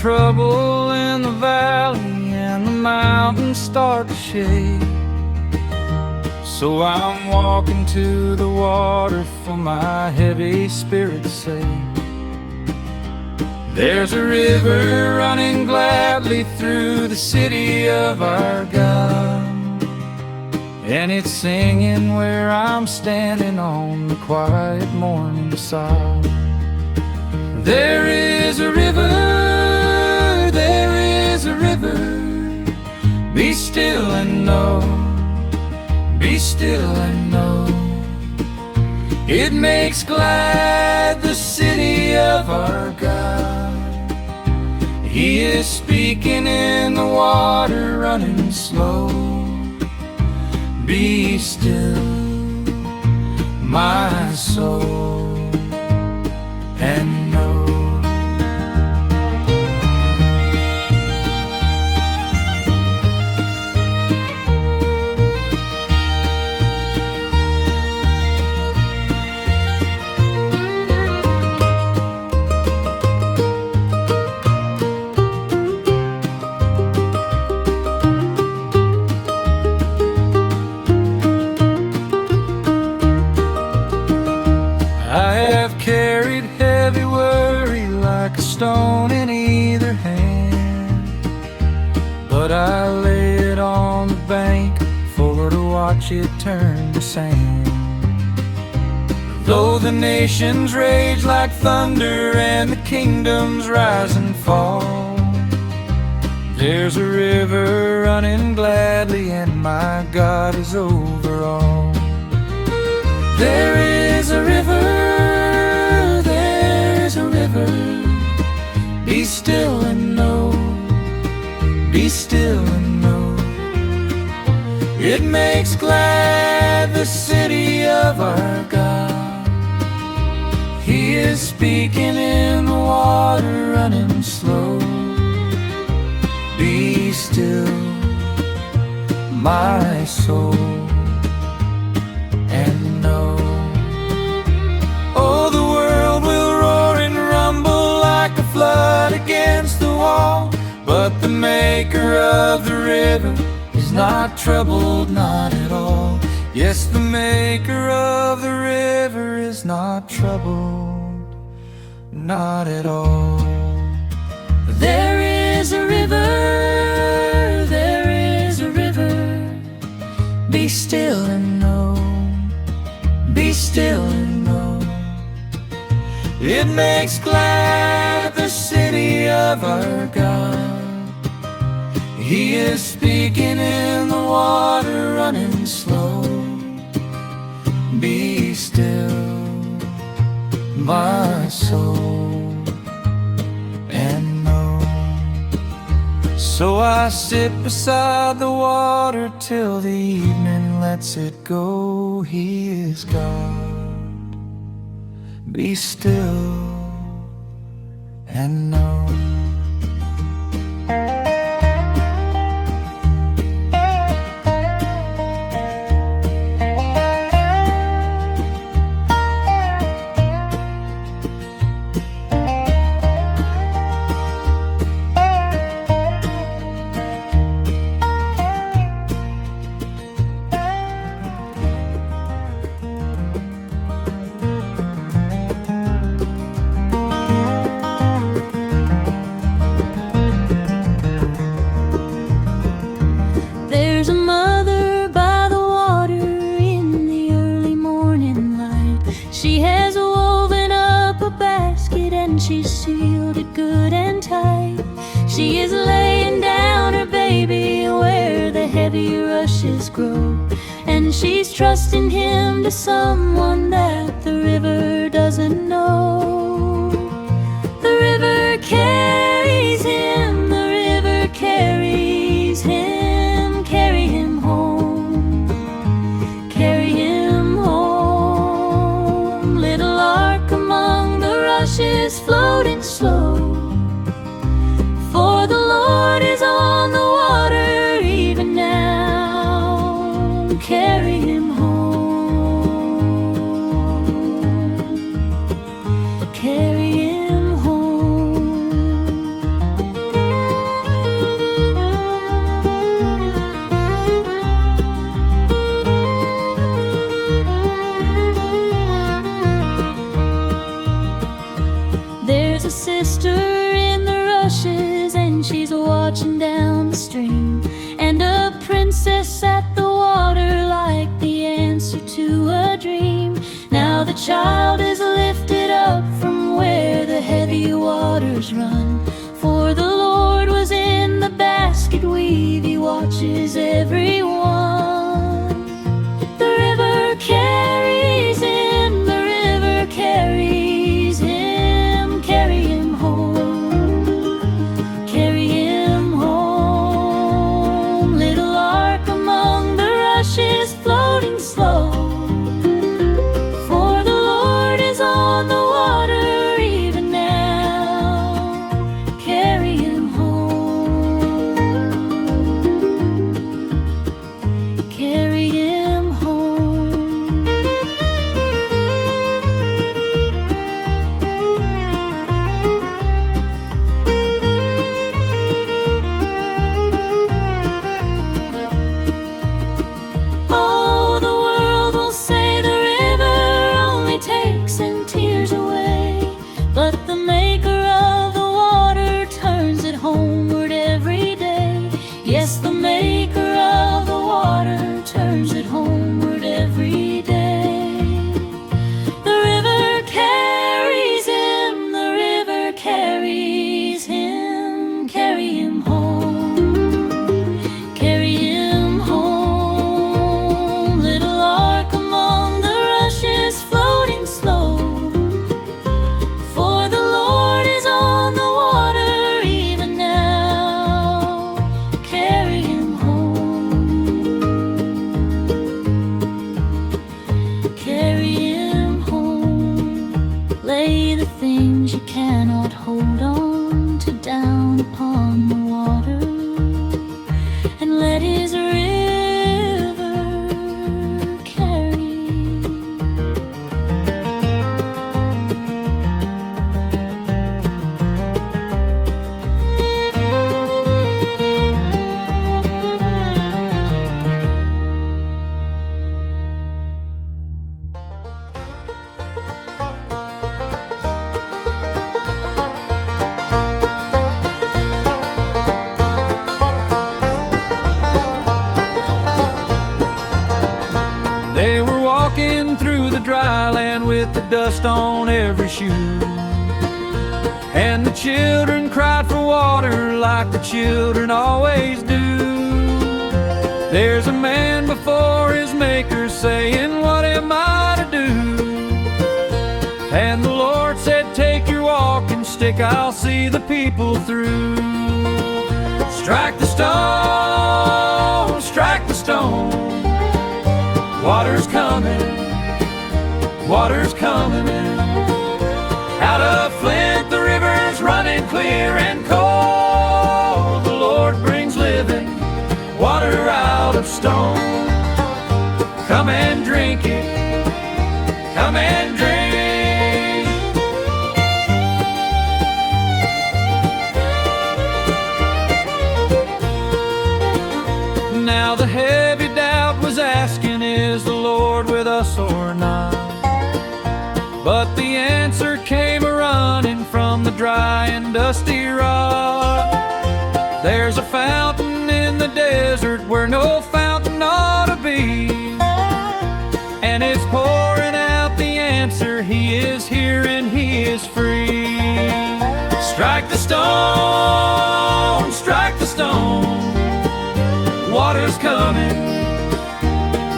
trouble in the valley and the mountains start to shake. So I'm walking to the water for my heavy spirit's sake. There's a river running gladly through the city of our God, and it's singing where I'm standing on the quiet morning side. There is a river, there is a river, be still and know, be still and know. It makes glad the city of our God. He is speaking in the water running slow. Be still, my soul, and know. Stone in either hand, but I lay it on the bank for to watch it turn to sand. Though the nations rage like thunder and the kingdoms rise and fall, there's a river running gladly and my God is over all. There is a river, there is a river, be still and know, be still and know. It makes glad the city of our God. He is speaking in the water running slow. Be still, my soul, and know. Oh, the world will roar and rumble like a flood against the wall, but the maker of the river is not troubled, not at all. Yes, the maker of the river is not troubled, not at all. There is a river, there is a river, be still and know, be still and know. It makes glad the city of our God. He is speaking in the water running slow. Be still, my soul, and know. So I sit beside the water till the evening lets it go. He is God. Be still and know. She's sealed it good and tight. She is laying down her baby where the heavy rushes grow, and she's trusting him to someone that the river doesn't know. The river carries him, the river carries him. Carry him home, carry him home. Little ark among the rushes floating slow, for the Lord is on the water even now. Carry him home, carry him home. the child is lifted up from where the heavy waters run. For the Lord was in the basket weave, He watches everyone. The river carries him, the river carries him. Carry him home, carry him home. Little ark among the rushes floating slow. For the Lord is on the water even now. Carry him home, carry him home. Oh, the world will say the river only takes and tears away, but the maker of the water turns it homeward every day. Yes, the maker of the water turns it homeward every day. The river carries him, the river carries him. Carry him home, carry him home. Little ark among the rushes floating slow. For the Lord is on the water even now. Carry him home, carry him home. Lay the things you cannot hold on to down upon the water, and let His river carry. They were walking through the dry land with the dust on every shoe, and the children cried for water like the children always do. There's a man before his maker saying, what am I to do? And the Lord said, take your walking stick, I'll see the people through. Strike the stone, strike the stone. Water's coming, water's coming in. Out of Flint the river's running clear and cold. The Lord brings living water out of stone. Come and drink it, come and drink. Now the heavy doubt was asking, is the Lord with us or not? But the answer came a-running from the dry and dusty rock. There's a fountain in the desert where no fountain ought to be, and it's pouring out the answer. He is here and He is free. Strike the stone, strike the stone. Water's coming,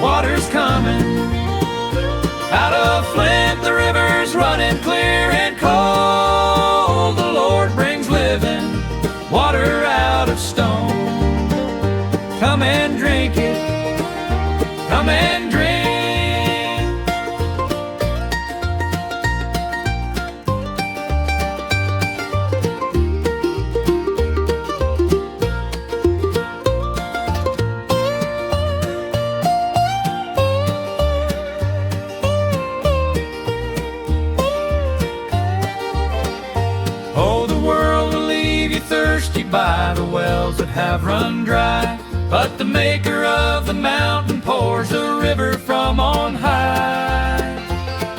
water's coming. Out of Flint the river's running clear and cold. The Lord brings living water out of stone. Come and drink it, come and drink. Thirsty by the wells that have run dry, but the maker of the mountain pours a river from on high.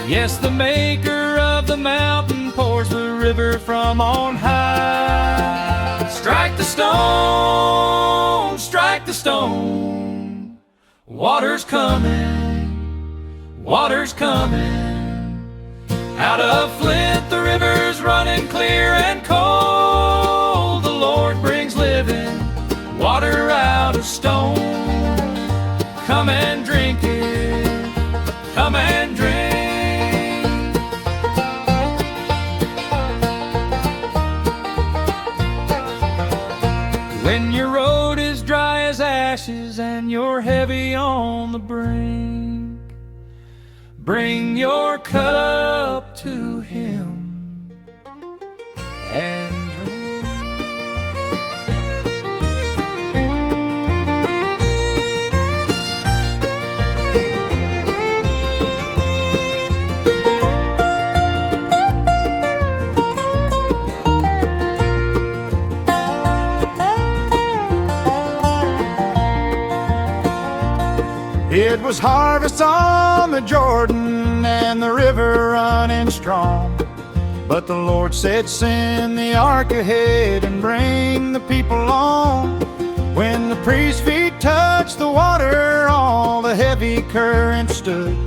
Yes, the maker of the mountain pours the river from on high. Strike the stone, strike the stone. Water's coming, water's coming. Out of Flint the river's running clear and cold. The Lord brings living water out of stone. Come and drink it, come and drink. When your road is dry as ashes and you're heavy on the brink, bring your cup to Him and drink. It was harvest on the Jordan and the river running strong. But the Lord said, send the ark ahead and bring the people on. When the priest's feet touched the water, all the heavy current stood,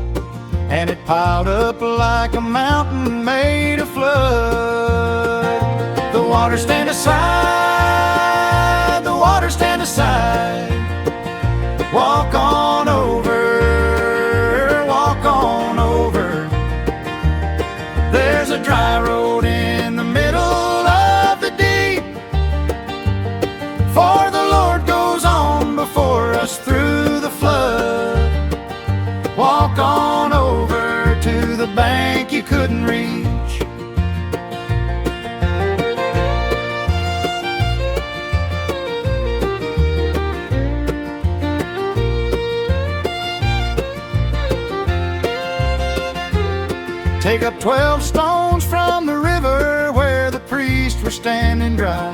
and it piled up like a mountain made of flood. The water stand aside, the water stand aside. Walk on over, walk on over. There's a dry road in the middle of the deep, for the Lord goes on before us through the flood. Walk on over to the bank you couldn't reach. Take up 12 stones from the river where the priests were standing dry,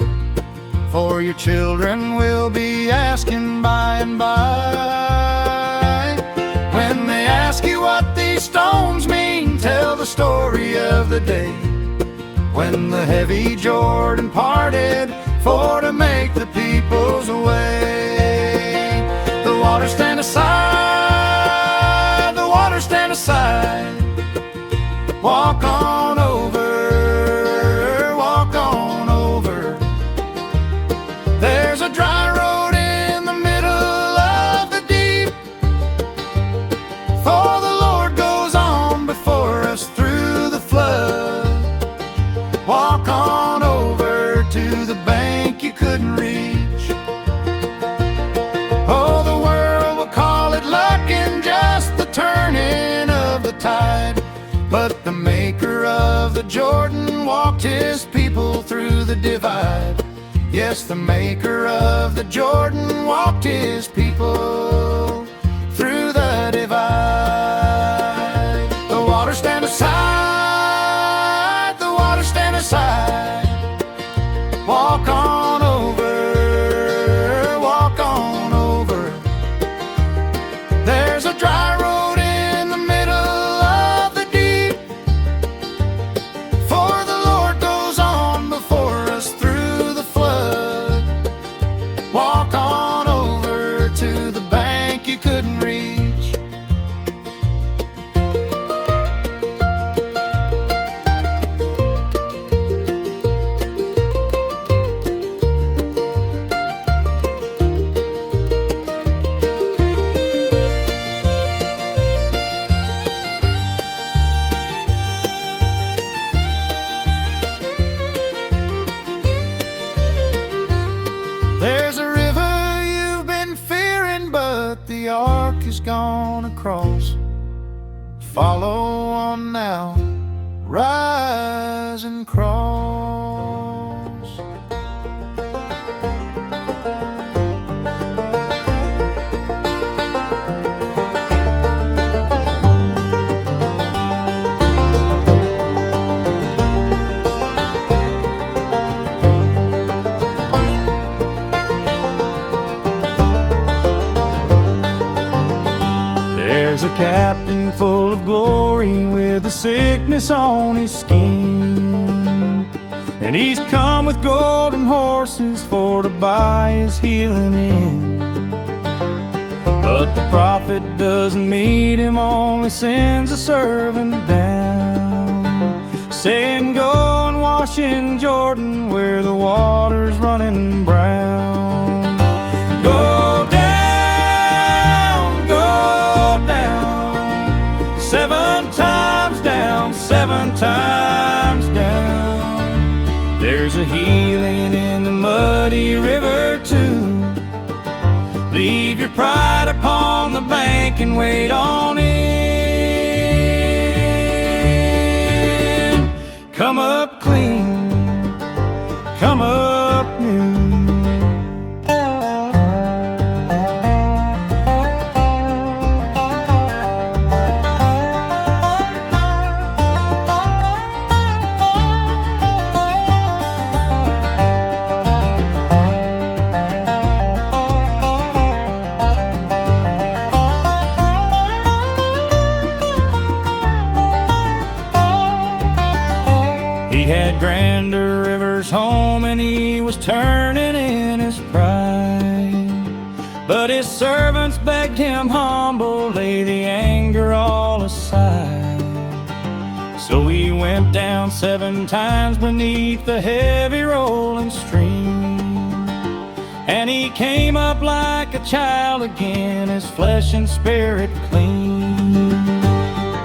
for your children will be asking by and by. When they ask you what these stones mean, tell the story of the day when the heavy Jordan parted for to make the people's way. The water stand aside, the water stand aside. Walk on over, walk on over. There's a dry road in the middle of the deep, for the Lord goes on before us through the flood. Walk on over to the bank you couldn't reach. Oh, the world will call it luck and just the turning of the tide, but the maker of the Jordan walked his people through the divide. Yes, the maker of the Jordan walked his people through the divide. The water stand aside, the water stand aside. Walk on over, walk on over. There's a dry road couldn't reach. There's a river you've been fearing, but the ark is gone across. Follow on now, rise and cross. There's a captain full of glory with a sickness on his skin, and he's come with golden horses for to buy his healing in. But the prophet doesn't meet him, only sends a servant down. saying go and wash in Jordan where the water's running brown. Go down, go down, 7 times down, 7 times down. There's a healing in the muddy river too. Leave your pride upon the bank and wait on in. Come up clean, come up new. He had grander rivers home and he was turning in his pride, but his servants begged him humble, lay the anger all aside. So he went down 7 times beneath the heavy rolling stream, and he came up like a child again, his flesh and spirit clean.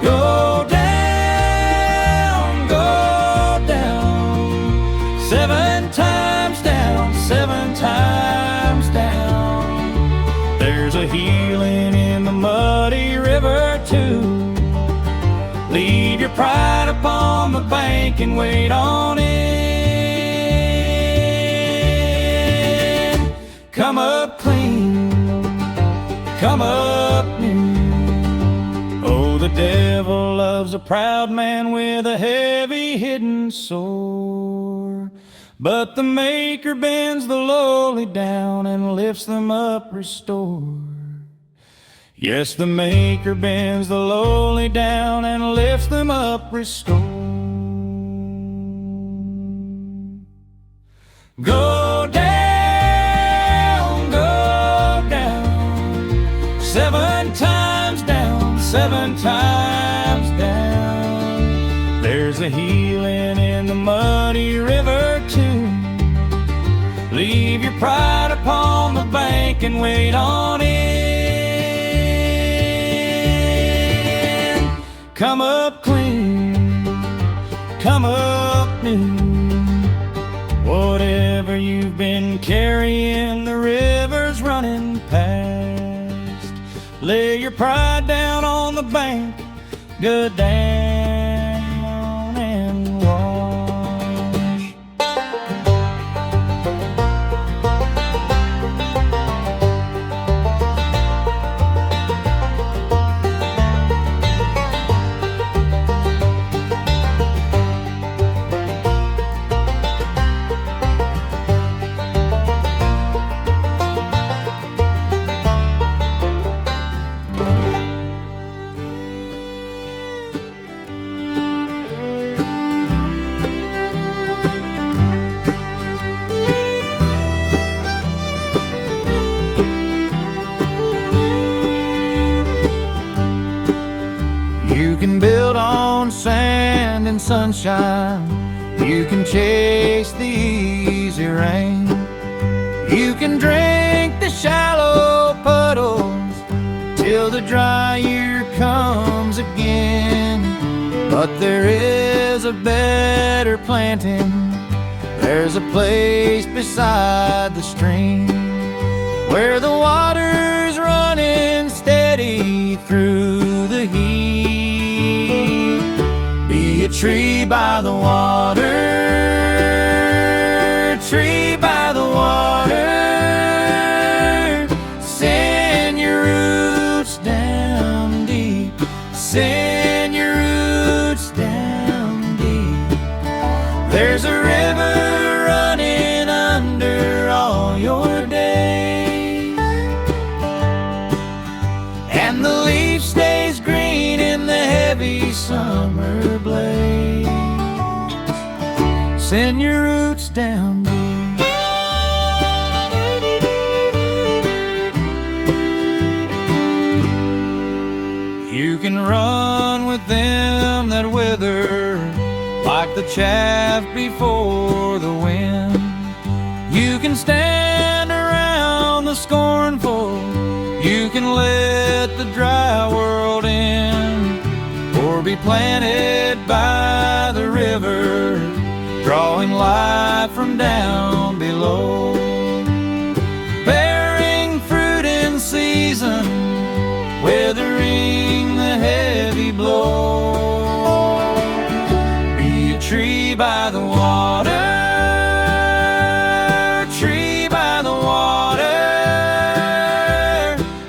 Go down, go down, 7 times down, 7 times down. There's a healing in the muddy river too. Leave your pride upon the bank and wait on in. Come up clean, come up new. Oh, the devil loves a proud man with a heavy hidden sore, but the Maker bends the lowly down and lifts them up restored. Yes, the Maker bends the lowly down and lifts them up restored. Go down, 7 times down, 7 times down. There's a healing in the muddy river too. Leave your pride upon the bank and wait on it. Come up clean, come up new. Whatever you've been carrying, the river's running past. Lay your pride down on the bank, go down and wash. You can build on sand and sunshine. You can chase the easy rain. You can drink the shallow puddles till the dry year comes again. But there is a better planting. There's a place beside the stream where the water's running steady through the heat. Be a tree by the water, tree by the water. Send your roots down deep, send your roots down deep. There's a river running under all your days, and the leaf stays green in the heavy summer blaze. Send your roots down deep. You can run with them that wither like the chaff before the wind. You can stand around the scornful, you can let the dry world in, or be planted by the river, drawing life from down below, bearing fruit in season, weathering the heavy blow. Be a tree by the water, tree by the water,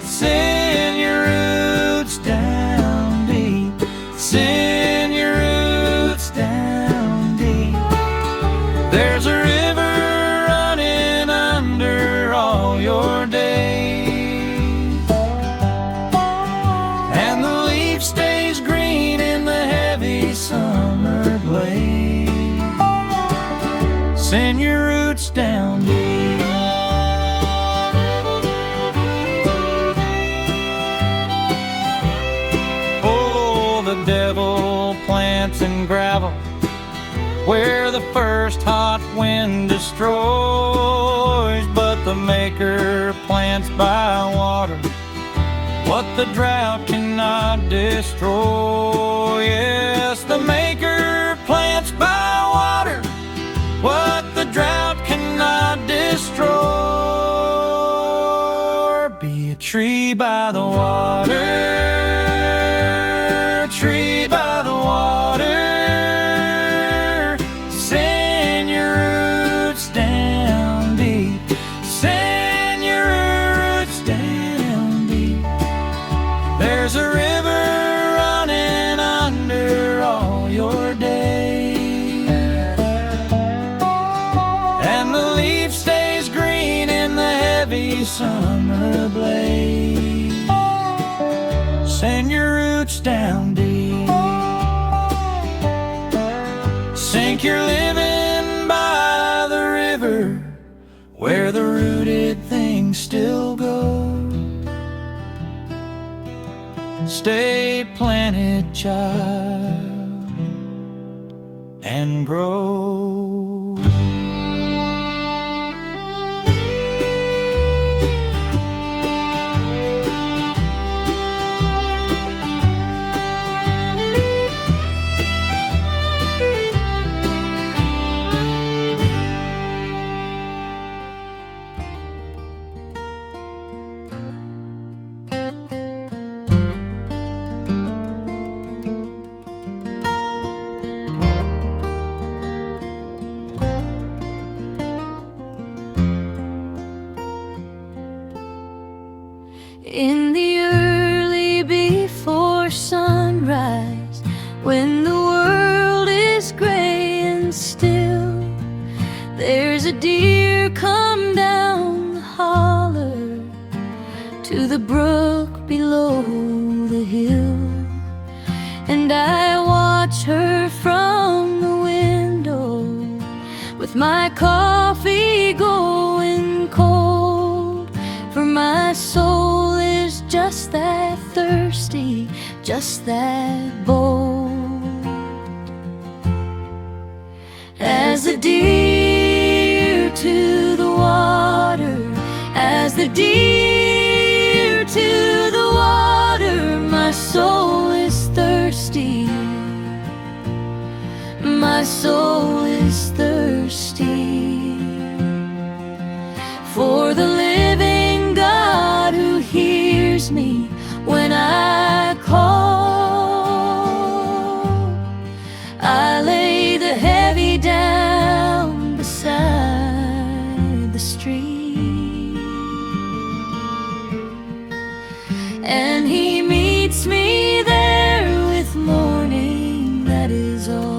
send your roots down deep, send your roots down deep. There's a river running under all your days, and the leaf stays green in the heavy summer blaze. Send your roots down deep. Oh, the devil plants in gravel where the first hot wind destroys, but the Maker plants by water what the drought cannot destroy. Yes, the Maker plants by water what the drought cannot destroy. Be a tree by the water, tree by the water, send your roots down deep, send your roots down deep. There's a river running under all your days, and the leaf stays green in the heavy summer blaze. Send your roots down deep, sink your living by the river where the rooted things still go. Stay planted, child, and grow. In the early before sunrise, when the world is gray and still, there's a deer come down the holler to the brook below the hill, and I watch her from the window with my coffee going cold, for my soul is just that thirsty, just that bold. As the deer to the water, as the deer to the water, my soul is thirsty, my soul is thirsty for the living God who hears me when I call. I lay the heavy down beside the stream, and he meets me there with morning, that is all.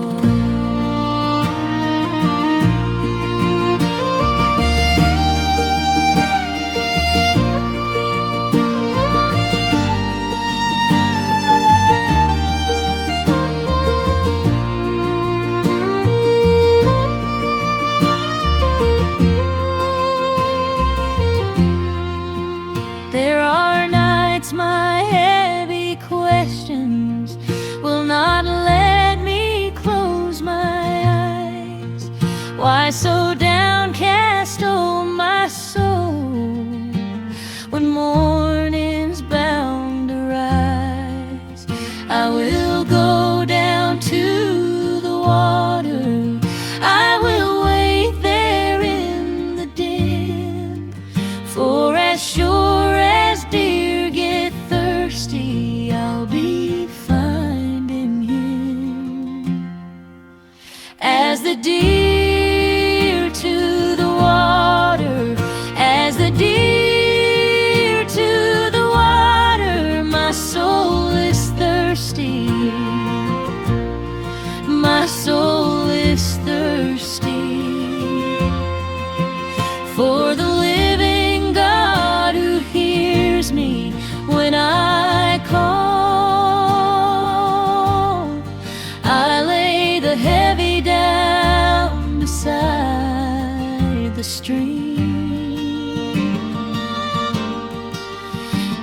My heavy questions will not let me close my I will go down to the water. I will wait there in the dim. For as sure as deer get thirsty, I'll be finding him. As the deer to the water, as the deer to the water, my soul is thirsty, my soul is thirsty for the living God who hears me when I call. I lay the heavy down beside the stream,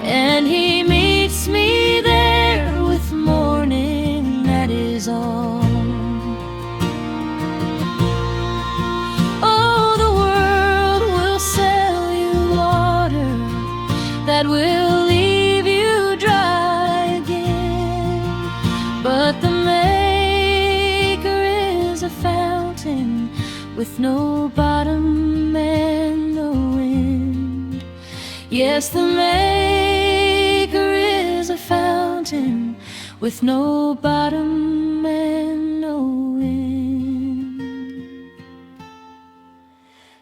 and he meets me there with morning, that is all. Oh, the world will sell you water that will leave you dry again, but the Maker is a fountain with no bottom and no end. Yes, the Maker is a fountain with no bottom and no end.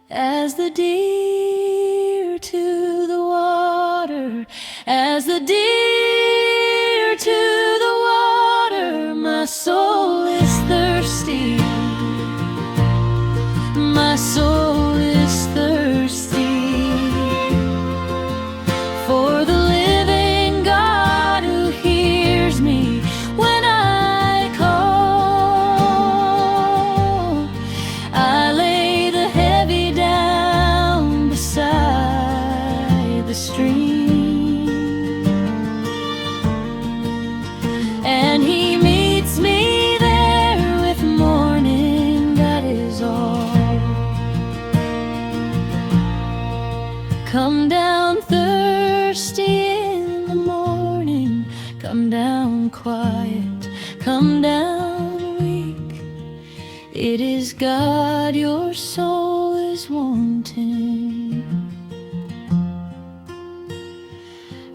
As the deer to the water, as the deer to the water, my soul is thirsty, my soul is thirsty for the living God who hears me when I call. I lay the heavy down beside the stream, and he meets me there with morning, that is all. Come down thirsty in the morning, come down quiet, come down weak. It is God your soul is wanting.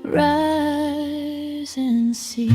Rise and see.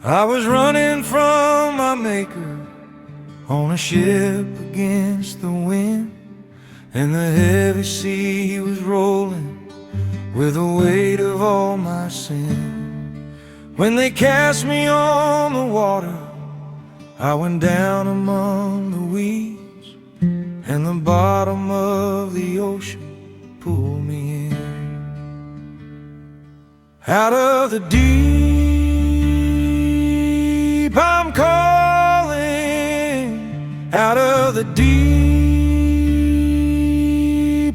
I was running from my Maker on a ship against the wind, and the heavy sea was rolling with the weight of all my sin. When they cast me on the water, I went down among the weeds, and the bottom of the ocean pulled me in. Out of the deep I'm calling, out of the deep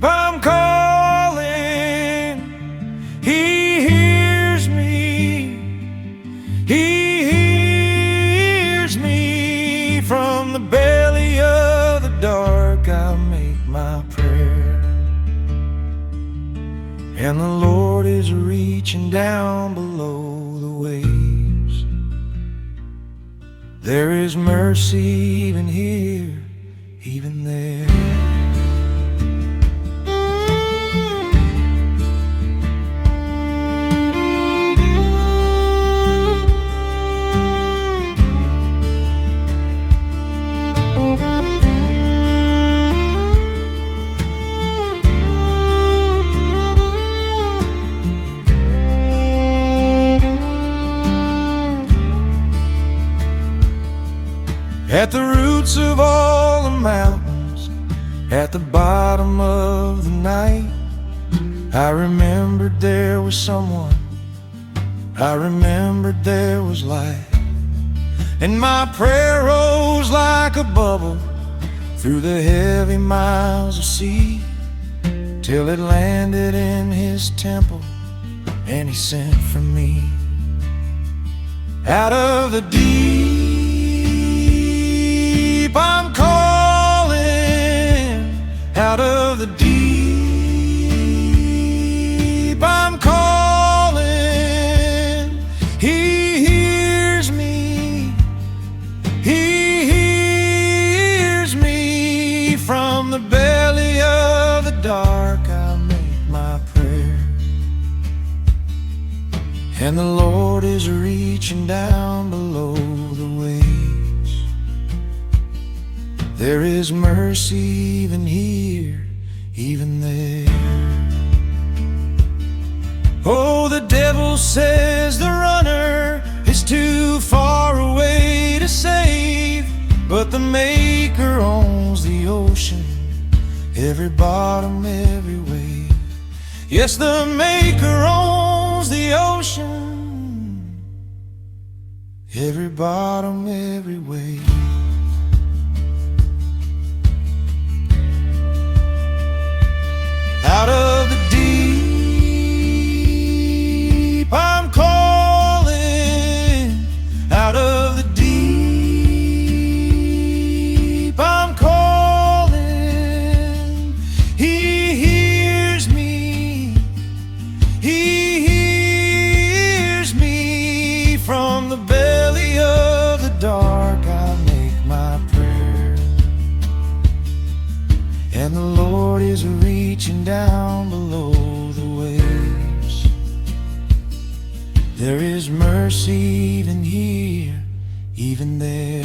I'm calling. He hears me, he hears me. From the belly of the dark I make my prayer, and the Lord is reaching down below the waves. There is mercy even here, even there. roots of all the mountains at the bottom of the night. I remembered there was someone, I remembered there was light. And my prayer rose like a bubble through the heavy miles of sea, till it landed in his temple, and he sent for me. Out of the deep I'm calling, out of the deep I'm calling. He hears me, he hears me. From the belly of the dark I make my prayer, and the Lord is reaching down below the waves. There is mercy even here, even there. Oh, the devil says the runner is too far away to save, but the Maker owns the ocean, every bottom, every wave. Yes, the Maker owns the ocean, every bottom, every wave. Out of the deep I'm calling, out of the deep I'm calling. He hears me, he hears me. From the belly of the dark I make my prayer, and the Lord is reaching down below the waves. There is mercy even here, even there.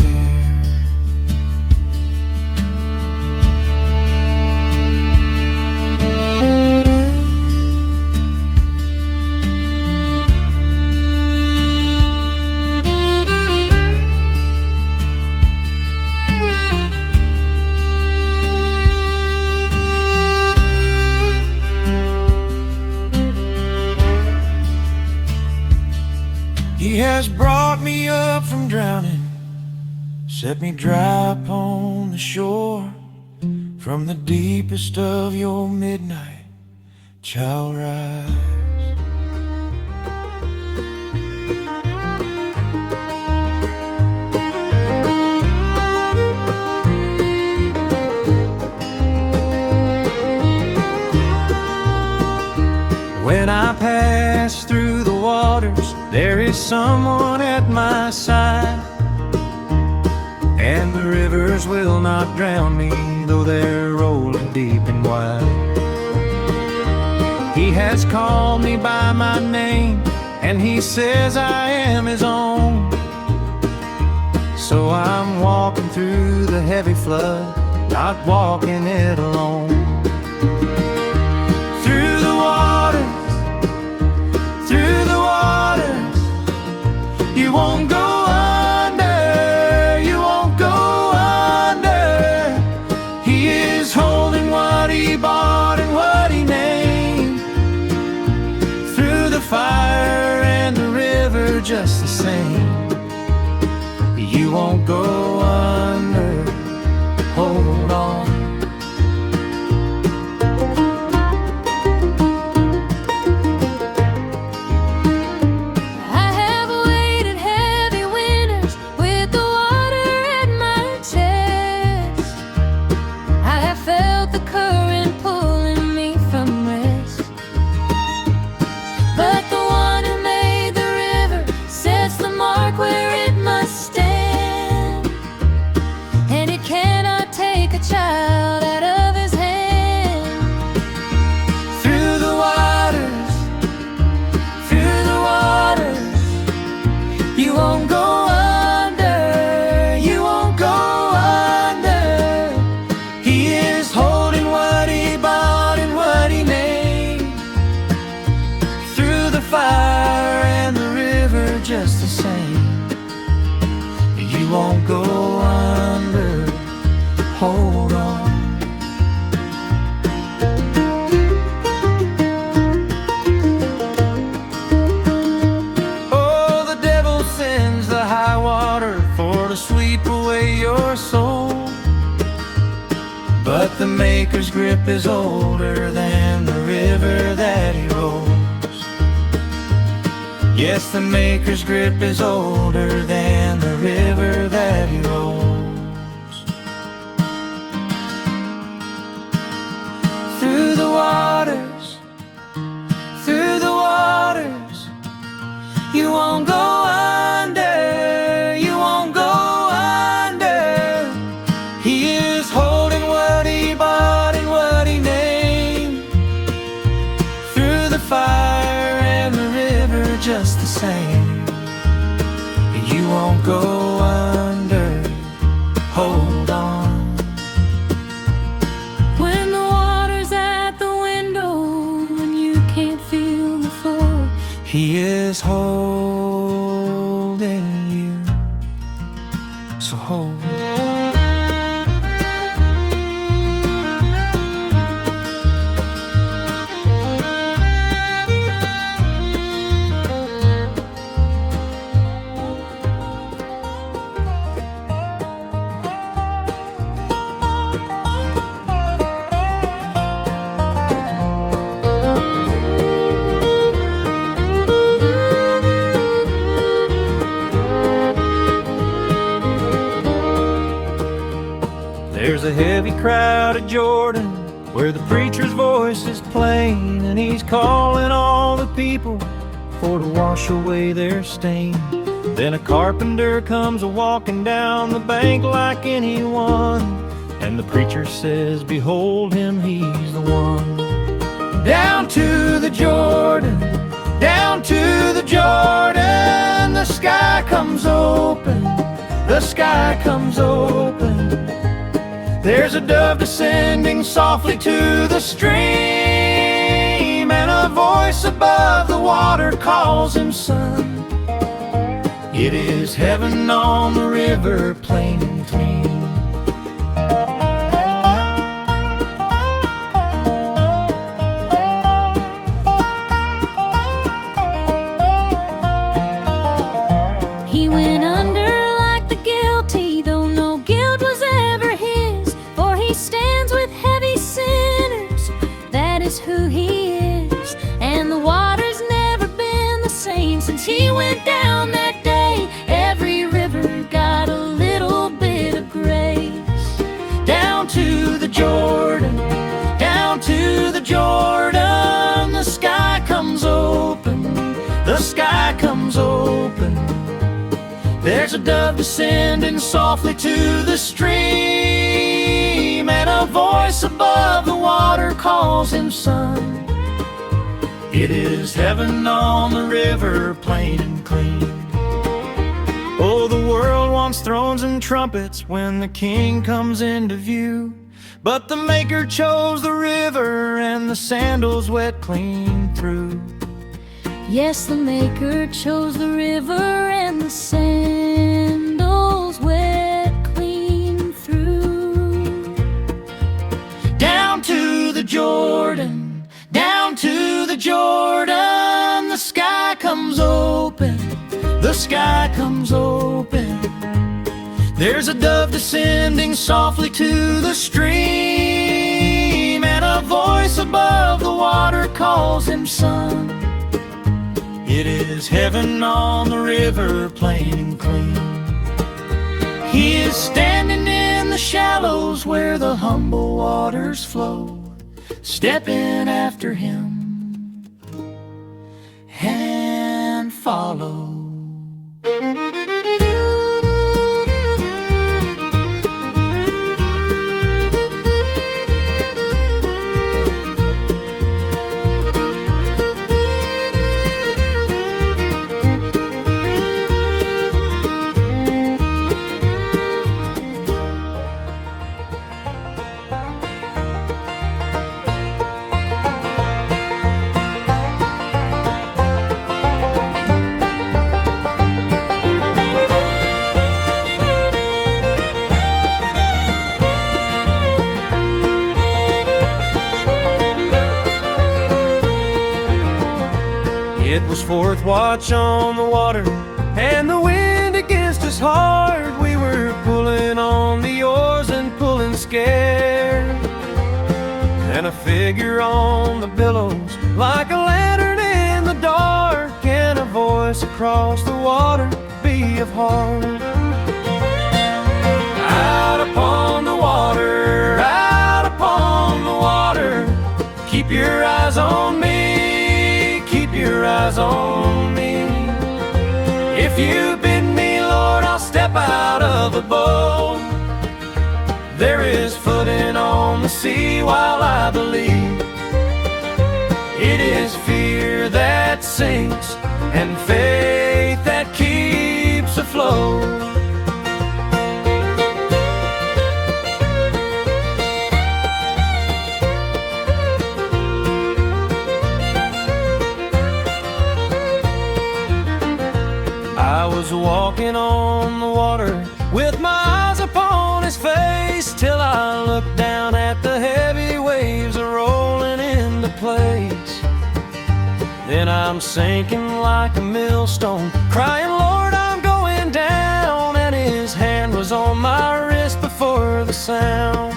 He has brought me up from drowning, set me dry upon the shore. From the deepest of your midnight shall rise. When I pass through the waters, there is someone at my side, and the rivers will not drown me, though they're rolling deep and wide. He has called me by my name, and he says I am his own. So I'm walking through the heavy flood, not walking it alone. Through the waters, through the waters, you won't go under, you won't go under. He is holding what he bought and what he named. Through the fire and the river just the same, you won't go under. Hold on. Child hold on. Oh, the devil sends the high water for to sweep away your soul, but the Maker's grip is older than the river that he rolls. Yes, the Maker's grip is older than the river that he rolls. Through the waters, you won't go under, you won't go under. He is holding what he bought and what he named. Through the fire and the river just the same, you won't go under, hold on. When the water's at the window and you can't feel the floor, He is holding you, so hold. There's a heavy crowd at Jordan where the preacher's voice is plain, and he's calling all the people for to wash away their stain. Then a carpenter comes a-walking down the bank like anyone, and the preacher says, behold him, he's the one. Down to the Jordan, down to the Jordan, the sky comes open, the sky comes open. There's a dove descending softly to the stream, and a voice above the water calls him son. It is heaven on the river, plain and clean. he went under like the guilty, though no guilt was ever his. For he stands with heavy sinners, that is who he is. And the water's never been the same since he went down that day. Every river got a little bit of grace. Down to the Jordan, down to the Jordan, the sky comes open, the sky comes open. There's a dove descending softly to the stream, and a voice above the water calls him son. It is heaven on the river, plain and clean. Oh, the world wants thrones and trumpets when the king comes into view, but the Maker chose the river and the sandals wet clean through. Yes, the Maker chose the river and the sandals wet clean through. Down to the Jordan, down to the Jordan, the sky comes open, the sky comes open. There's a dove descending softly to the stream, and a voice above the water calls him son. It is heaven on the river, plain and clean. He is standing in the shallows where the humble waters flow. Step in after him and follow. It was fourth watch on the water, and the wind against us hard. We were pulling on the oars and pulling scared, and a figure on the billows like a lantern in the dark, and a voice across the water, be of heart. Out upon the water, out upon the water, keep your eyes on me, keep your eyes on me. If you bid me, Lord, I'll step out of the boat. There is footing on the sea while I believe. It is fear that sinks and faith that keeps afloat. I was walking on the water with my eyes upon his face, till I looked down at the heavy waves rolling into place. Then I'm sinking like a millstone, crying, Lord, I'm going down. And his hand was on my wrist before the sound.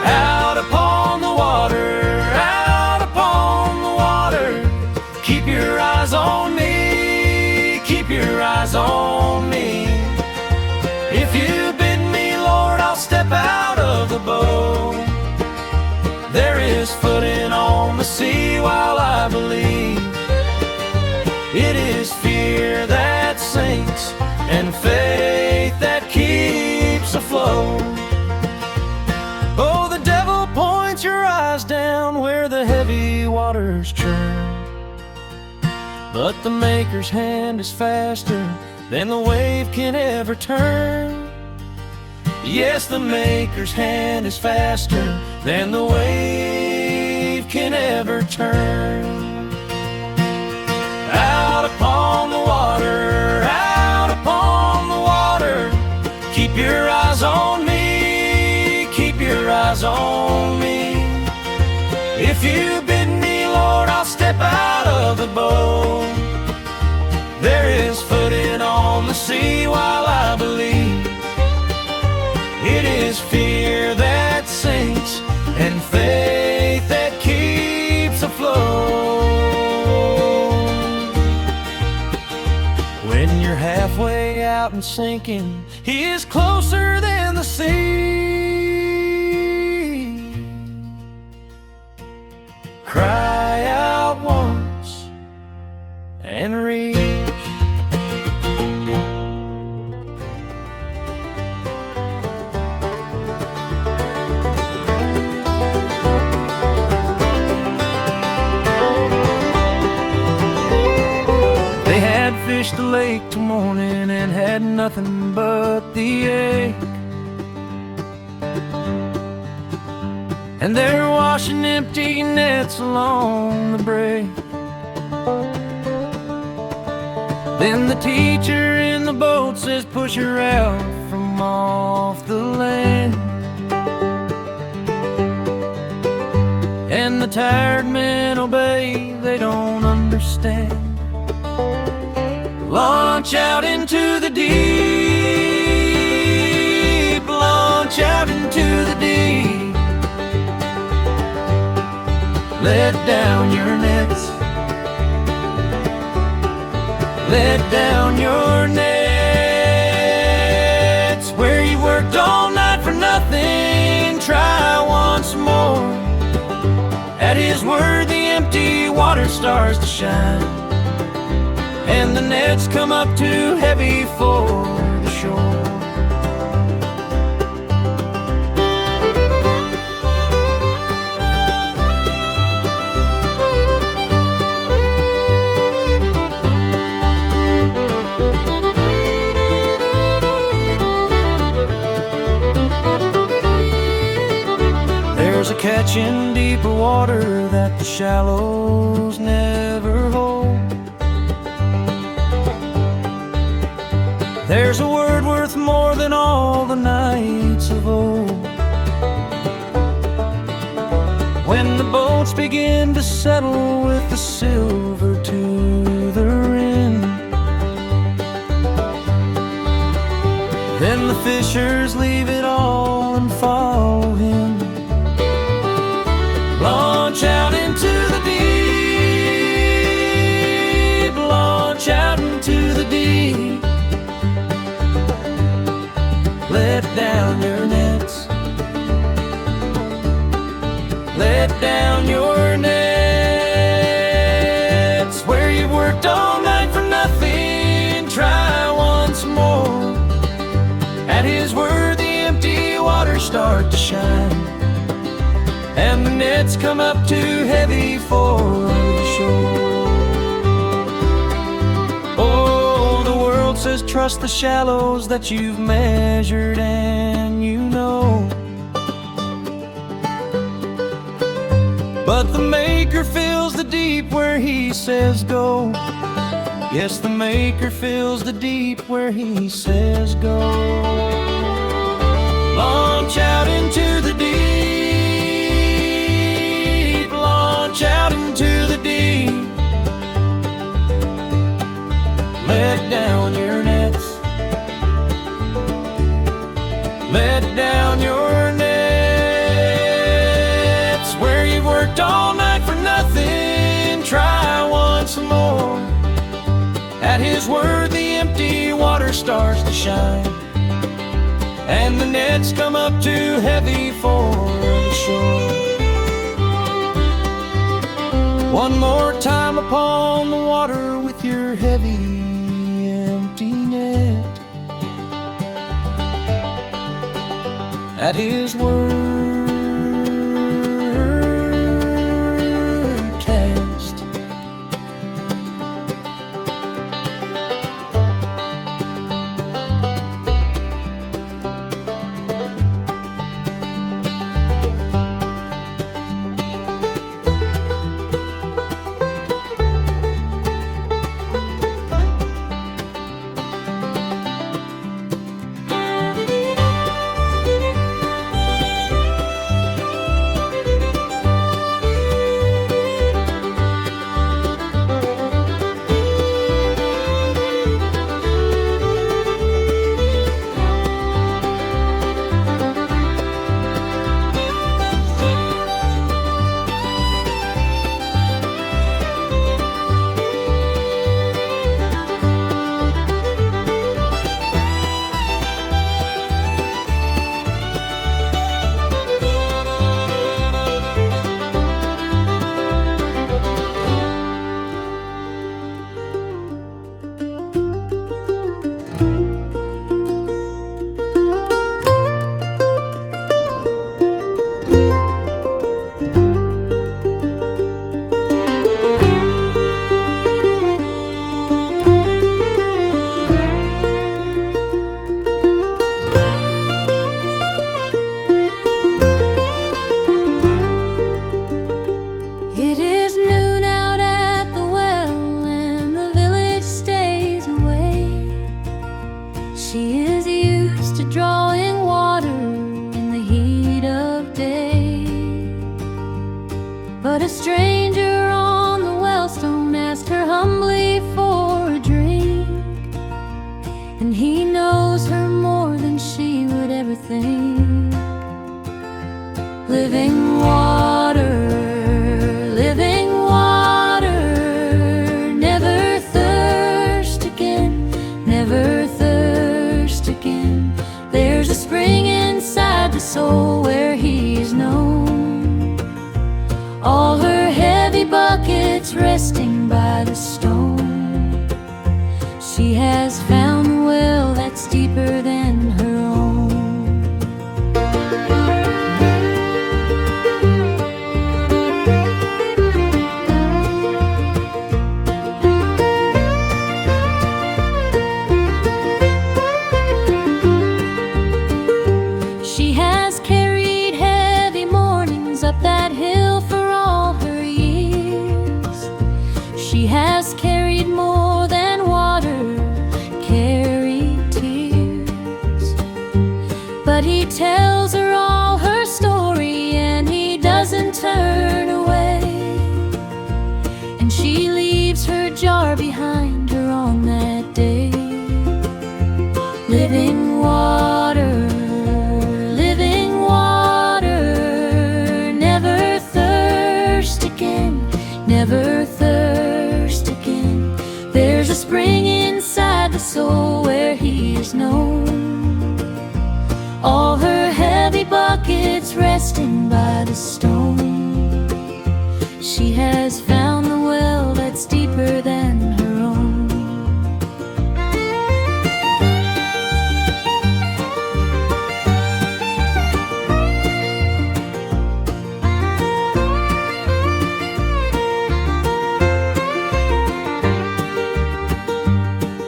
Out upon the water, out upon the water, keep your eyes on me, keep your eyes on me. If you bid me, Lord, I'll step out of the boat. There is footing on the sea while I believe. It is fear that sinks and faith that keeps afloat. Oh, the devil points your eyes down where the heavy waters churn, but the Maker's hand is faster than the wave can ever turn. Yes, the Maker's hand is faster than the wave can ever turn. Out upon the water, out upon the water, keep your eyes on me, keep your eyes on me. If you bid me, Lord, I'll step out of the boat. There is footing on the sea while I believe. It is fear that sinks and faith that keeps afloat. When you're halfway out and sinking, He is closer than the sea. Cry out once and reach. Fished the lake till morning and had nothing but the ache. And they're washing empty nets along the break. Then the teacher in the boat says, push her out from off the land. And the tired men obey, they don't understand. Launch out into the deep, launch out into the deep. Let down your nets, let down your nets. Where you worked all night for nothing, try once more. At His word the empty water starts to shine, and the nets come up too heavy for the shore. There's a catch in deeper water that the shallows never hold. There's a word worth more than all the nights of old. When the boats begin to settle with the silver let down your nets. Where you've worked all night for nothing, try once more. At His word the empty waters start to shine, and the nets come up too heavy for the shore. Oh, the world says trust the shallows that you've measured and you know, but the Maker fills the deep where He says go. Yes, the Maker fills the deep where He says go. Launch out into the deep, launch out into the deep. Let down your nets, let down your nets. Where you've worked all night for nothing, try once more. At His word the empty water starts to shine, and the nets come up too heavy for the shore. One more time upon the water with your heavy empty net. At His word cast. But a stranger on the wellstone asked her humbly for a drink, and he knows her more than she would ever think. Living water, never thirst again, never thirst again. There's a spring inside the soul where he's known. All her heavy buckets resting by the stone. She has found the well that's deeper than her own. She has carried heavy mornings up that hill for all her years. She has carried more than water, carried tears. But he tells her all her story and he doesn't turn away. And she leaves her jar behind her on that day. Living water, never thirst again, never thirst again. There's a spring inside the soul where he is known. All her heavy buckets resting by the stone. She has found the well that's deeper than her own.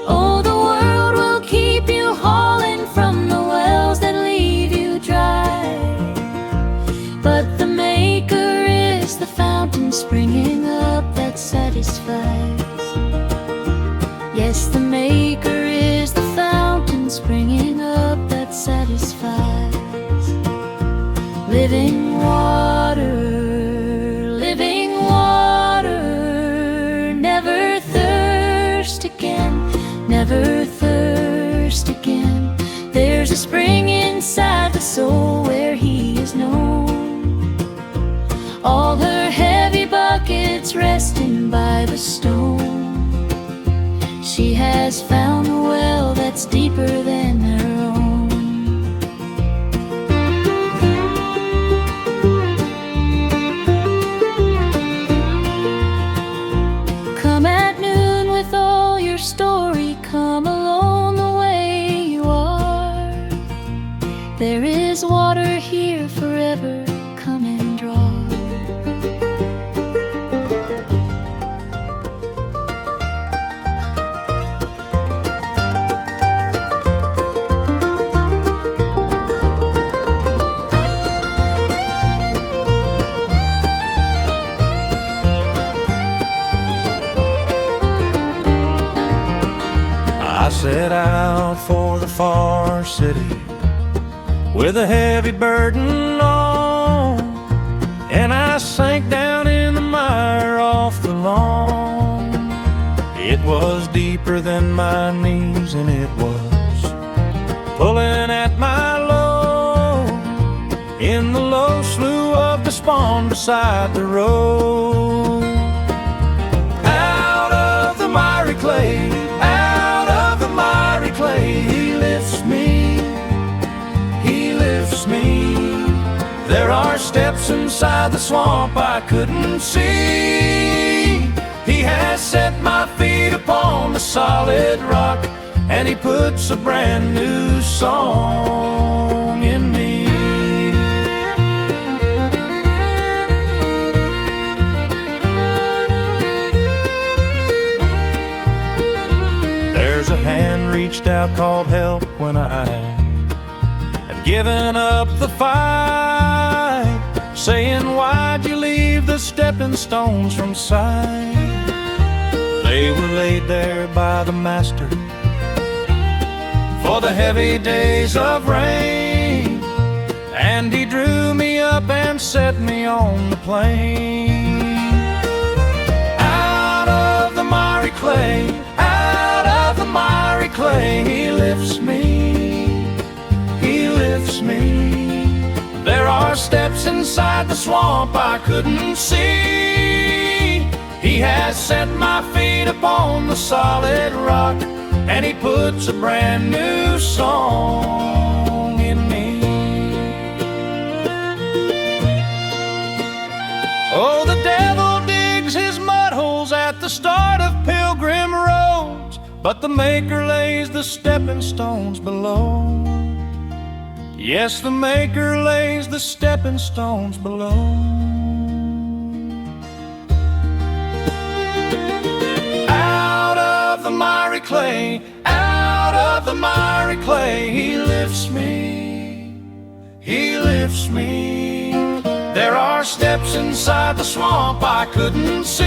Oh, the world will keep you hauling from the wells that leave you dry, but the Maker is the fountain springing up that satisfies. Yes, the Maker is the fountain springing up that satisfies. Living water, never thirst again, never thirst again. There's a spring inside the soul where He is known. All her heavy buckets resting by the stone. She has found a well that's deeper than her own. Come at noon with all your story, come alone the way you are. There is water here forever, come and draw. I set out for the far city with a heavy burden on, and I sank down in the mire off the lawn. It was deeper than my knees, and it was pulling at my load in the low slough of despond beside the road. Out of the miry clay, out of the miry clay, He lifts me, He lifts me. There are steps inside the swamp I couldn't see. He has set my feet upon the solid rock, and He puts a brand new song in me. There's a hand reached out, called help when I had given up the fight, saying, why'd you leave the stepping stones from sight? They were laid there by the Master for the heavy days of rain, and He drew me up and set me on the plain. Out of the miry clay, out of the miry clay, He lifts me, He lifts me. There are steps inside the swamp I couldn't see. He has set my feet upon the solid rock, and He puts a brand new song in me. Oh, the devil digs his mud holes at the start of pilgrim roads, but the Maker lays the stepping stones below. Yes, the Maker lays the stepping stones below. Out of the miry clay, out of the miry clay, He lifts me, He lifts me. There are steps inside the swamp I couldn't see.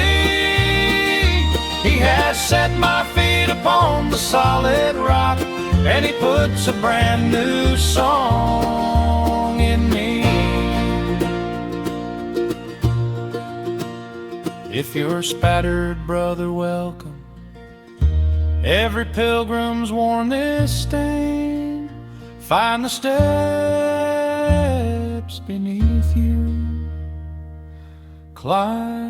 He has set my feet upon the solid rock, and He puts a brand new song in me. If you're spattered, brother, welcome. Every pilgrim's worn this stain. Find the steps beneath you. Climb.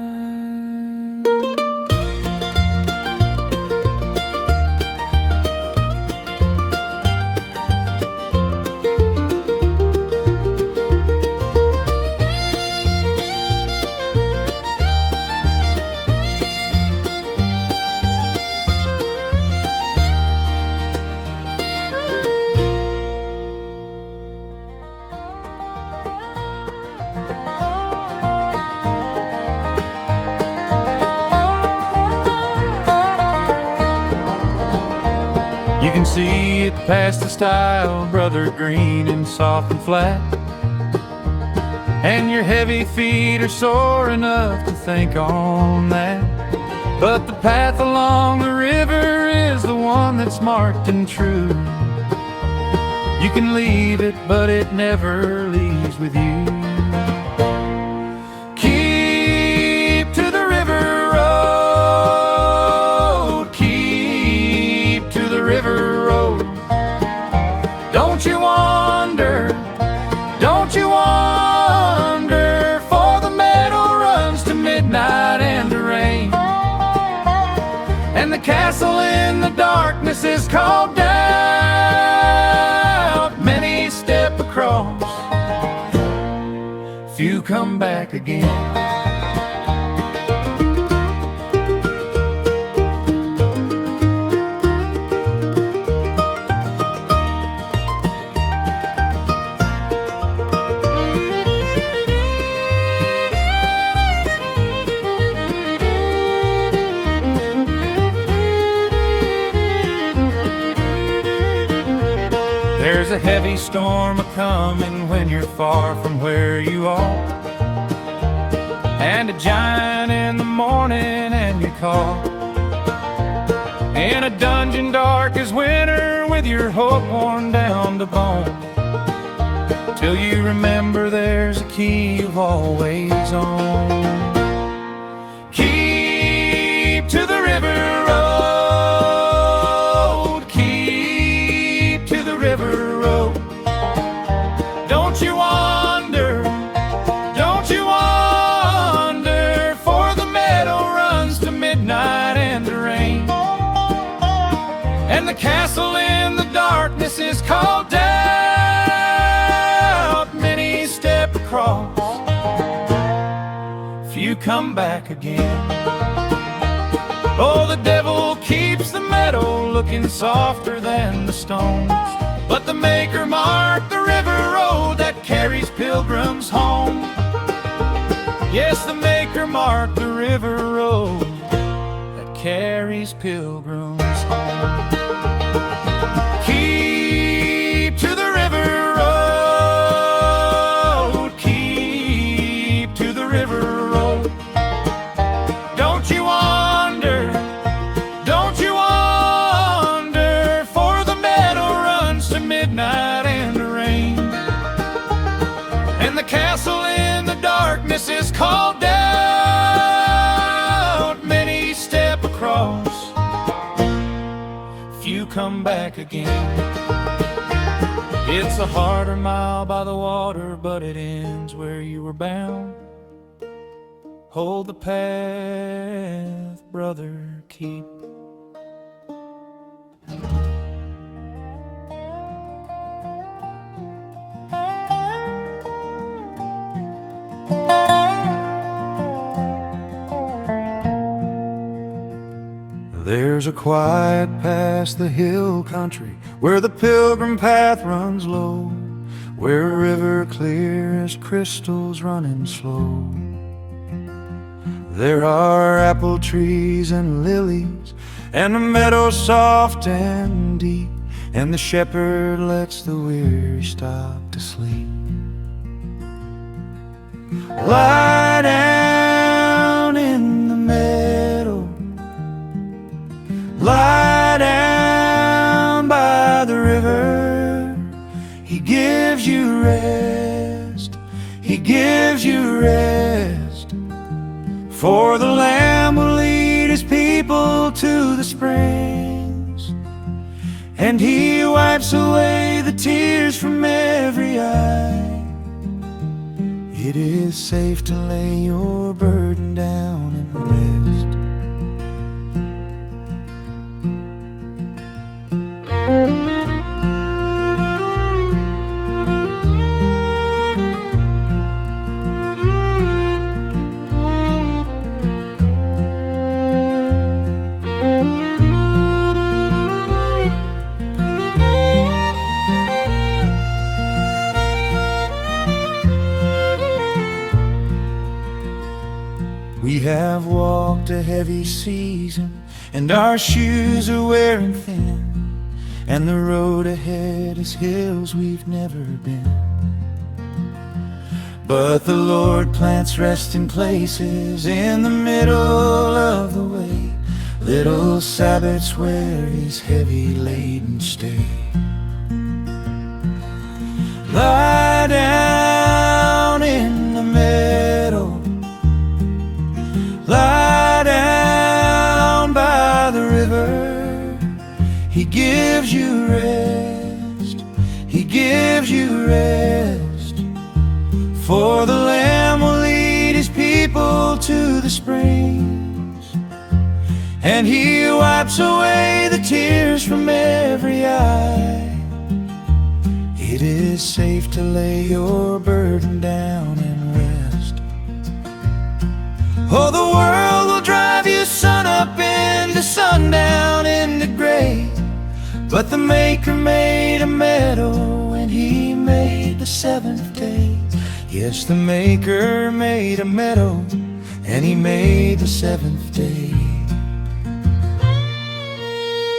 can see it past the stile, brother, green and soft and flat. And your heavy feet are sore enough to think on that. But the path along the river is the one that's marked and true. You can leave it, but it never leaves with you. Keep to the river road, keep to the river road. Don't you wander, don't you wander, for the meadow runs to midnight and the rain. And the castle in the darkness is called doubt. Many step across, few come back again. There's a heavy storm a-comin' when you're far from where you are, and a giant in the morning and you call. In a dungeon dark as winter with your hope worn down to bone, till you remember there's a key you've always owned. Keep to the river road, keep to the river road. Don't you wander, don't you wander, for the meadow runs to midnight and the rain. And the castle in the darkness is called doubt. Many step across, few come back again. Oh, the devil keeps the meadow looking softer than the stones, but the Maker marked the river road that carries pilgrims home. Yes, the Maker marked the river road that carries pilgrims home. Keep to the river road, keep to the river road. Don't you wander, don't you wander, for the meadow runs to midnight and the rain. And the castle in the darkness is called doubt. Many step across, few come back again. It's a harder mile by the water, but it ends where you were bound. Hold the path, brother, keep. There's a quiet past the hill country where the pilgrim path runs low, where a river clear as crystals running slow. There are apple trees and lilies, and a meadow soft and deep, and the shepherd lets the weary stop to sleep. Lie down in the meadow, lie down by the river. He gives you rest, he gives you rest, for the Lamb will lead his people to the springs, and he wipes away the tears from every eye. It is safe to lay your burden down and rest. We have walked a heavy season, and our shoes are wearing thin, and the road ahead is hills we've never been. But the Lord plants resting places in the middle of the way, little Sabbaths where His heavy laden stay. Lie down in the meadow, lie down by the river. He gives you rest, He gives you rest. For the Lamb will lead His people to the springs, and He wipes away the tears from every eye. It is safe to lay your burden down and rest. Oh, the world will drive you sun up into sundown into gray, but the Maker made a meadow and He made the seventh day. Yes, the Maker made a meadow and He made the seventh day.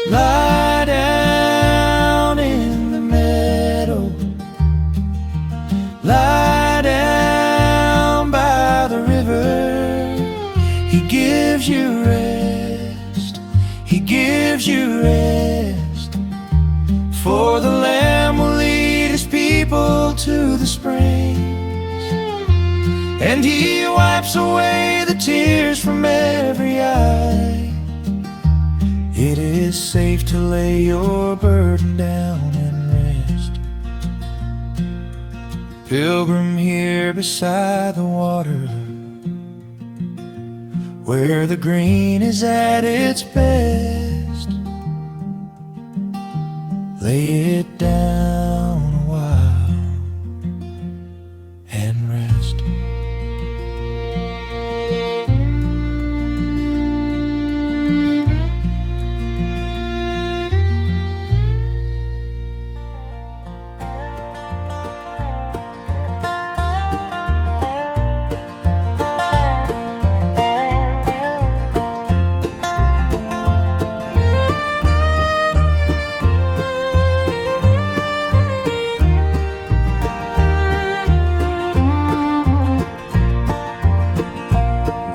Lie down in the meadow, lie down by the river. He gives you rest, He gives you rest. For the Lamb will lead His people to the springs, and He wipes away the tears from every eye. It is safe to lay your burden down and rest. Pilgrim, here beside the water, where the green is at its best, lay it down a while and rest.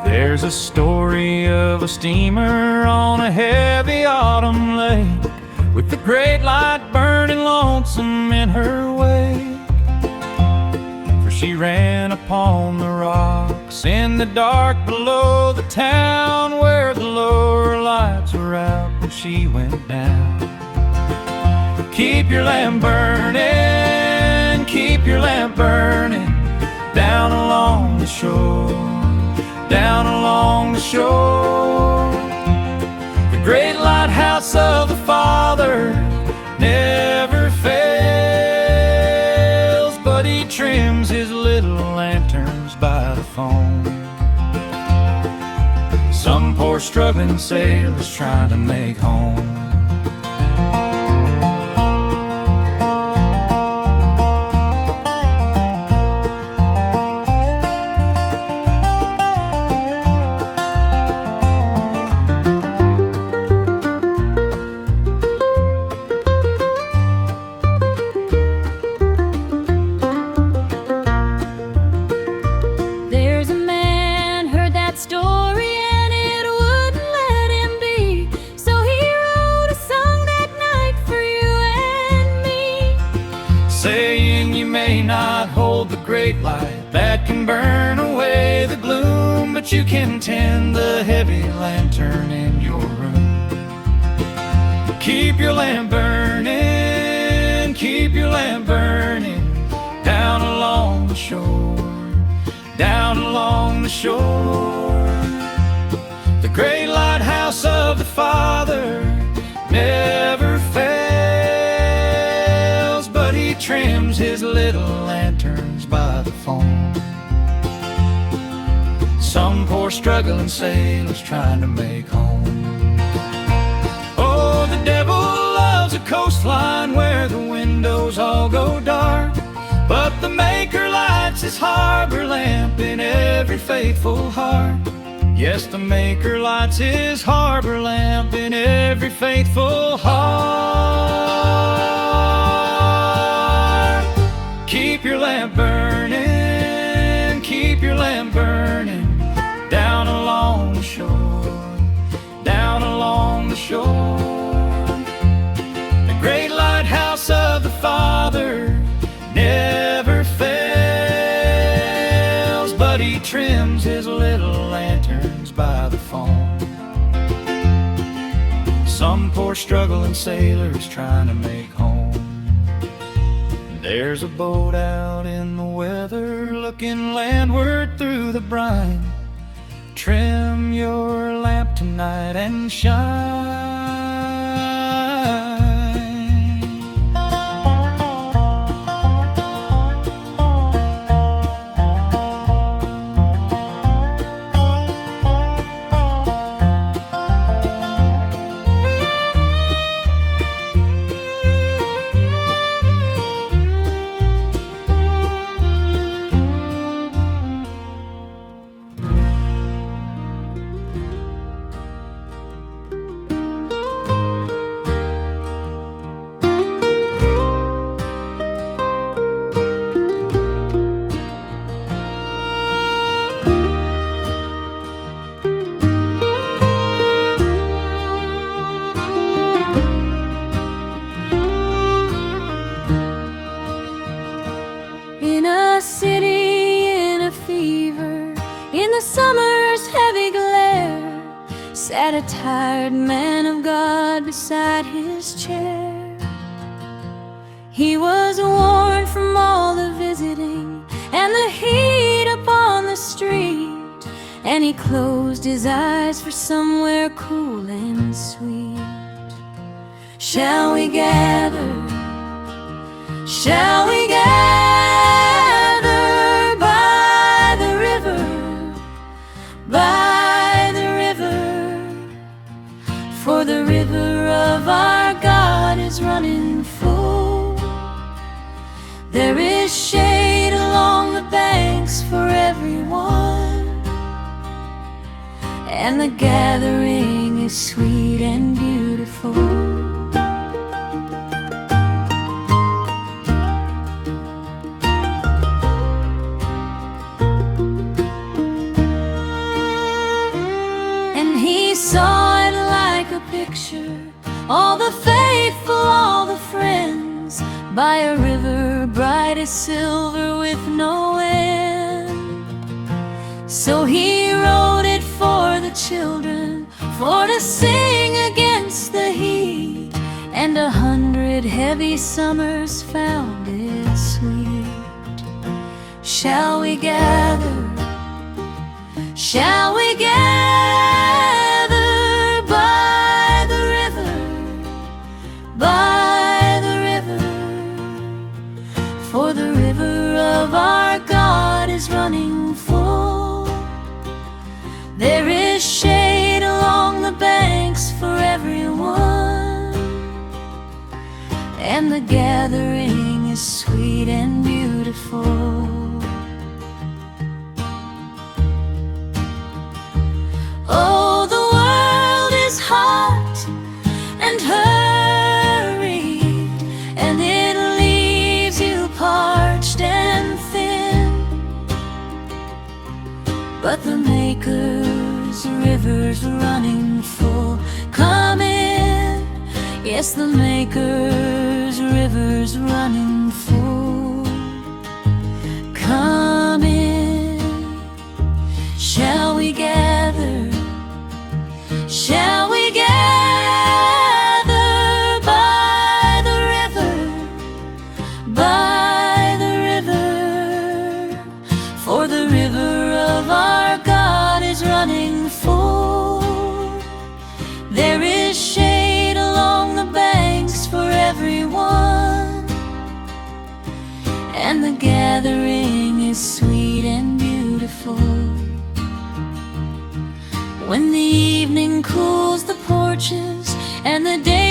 There's a story of a steamer on a heavy autumn lake, with the great light burning lonesome in her wake. For she ran upon the rocks in the dark below the town, where the lower lights were out when she went down. Keep your lamp burning, keep your lamp burning, down along the shore, down along the shore. The great lighthouse of the Father never fails, but He trims His little lanterns by the foam. Some poor struggling sailor's trying to make home. Great light that can burn away the gloom, but you can tend the heavy lantern in your room. Keep your lamp burning, keep your lamp burning, down along the shore, down along the shore. The great lighthouse of the Father never fails, but He trims His little lanterns by the foam. Some poor struggling sailor's trying to make home. Oh, the devil loves a coastline where the windows all go dark, but the Maker lights His harbor lamp in every faithful heart. Yes, the Maker lights his harbor lamp in every faithful heart. Keep your lamp burning, keep your lamp burning, down along the shore, down along the shore. The great lighthouse of the Father never fails, but he trims his little lanterns by the foam. Some poor struggling sailor's trying to make home. There's a boat out in the weather looking landward through the brine. Trim your lamp tonight and shine. In a city in a fever, in the summer's heavy glare, sat a tired man of God beside his chair. He was worn from all the visiting and the heat upon the street, and he closed his eyes for somewhere cool and sweet. Shall we gather? Shall we gather by the river, by the river? For the river of our God is running full. There is shade along the banks for everyone, and the gathering is sweet and beautiful. Saw it like a picture, all the faithful, all the friends, by a river bright as silver with no end. So he wrote it for the children, for to sing against the heat, and 100 heavy summers found it sweet. Shall we gather? Shall we gather? By the river, for the river of our God is running full. There is shade along the banks for everyone, and the gathering is sweet and beautiful. Oh, the world is hot and hurried, and it leaves you parched and thin, but the Maker's river's running full. Come in, yes, the Maker's river's running full. Come in, shall we gather? Shall we gather by the river, by the river? For the river of our God is running full. There is shade along the banks for everyone, and the gathering is sweet and beautiful. When the evening cools the porches and the day